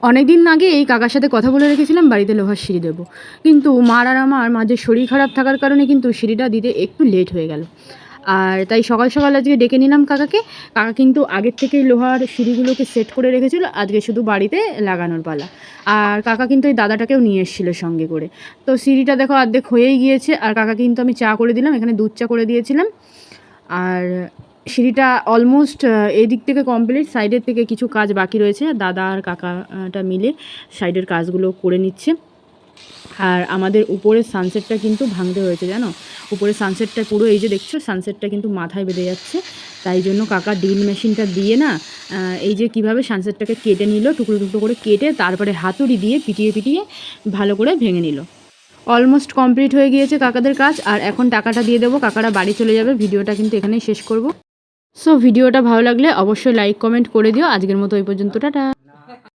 অনেক দিন আগে এই কাকার সাথে কথা বলে রেখেছিলাম বাড়িতে লোহার সিঁড়ি দেবো, কিন্তু মার আর আমার মাঝে শরীর খারাপ থাকার কারণে কিন্তু সিঁড়িটা দিতে একটু লেট হয়ে গেল। আর তাই সকাল সকাল আজকে ডেকে নিলাম কাকাকে। কাকা কিন্তু আগের থেকেই লোহার সিঁড়িগুলোকে সেট করে রেখেছিল, আজকে শুধু বাড়িতে লাগানোর পালা। আর কাকা কিন্তু এই দাদাটাকেও নিয়ে এসেছিলো সঙ্গে করে। তো সিঁড়িটা দেখো অর্ধেক হয়েই গিয়েছে, আর কাকা কিন্তু আমি চা করে দিলাম, এখানে দুধ চা করে দিয়েছিলাম। আর সিঁড়িটা অলমোস্ট এই দিক থেকে কমপ্লিট, সাইডের থেকে কিছু কাজ বাকি রয়েছে, দাদা আর কাকাটা মিলে সাইডের কাজগুলো করে নিচ্ছে। আর আমাদের উপরের সানসেটটা কিন্তু ভাঙতে হয়েছে জানো, উপরের সানসেটটা পুরো এই যে দেখছো সানসেটটা কিন্তু মাথায় বেঁধে যাচ্ছে। তাই জন্য কাকা ড্রিল মেশিনটা দিয়ে না এই যে কিভাবে সানসেটটাকে কেটে নিল, টুকরো টুকরো করে কেটে তারপরে হাতুড়ি দিয়ে পিটিয়ে পিটিয়ে ভালো করে ভেঙে নিল। অলমোস্ট কমপ্লিট হয়ে গিয়েছে কাকাদের কাজ, আর এখন টাকাটা দিয়ে দেবো, কাকারা বাড়ি চলে যাবে। ভিডিওটা কিন্তু এখানেই শেষ করব। সো ভিডিওটা ভালো লাগলে অবশ্যই লাইক কমেন্ট করে দিও। আজকের মতো এই পর্যন্ত, টাটা।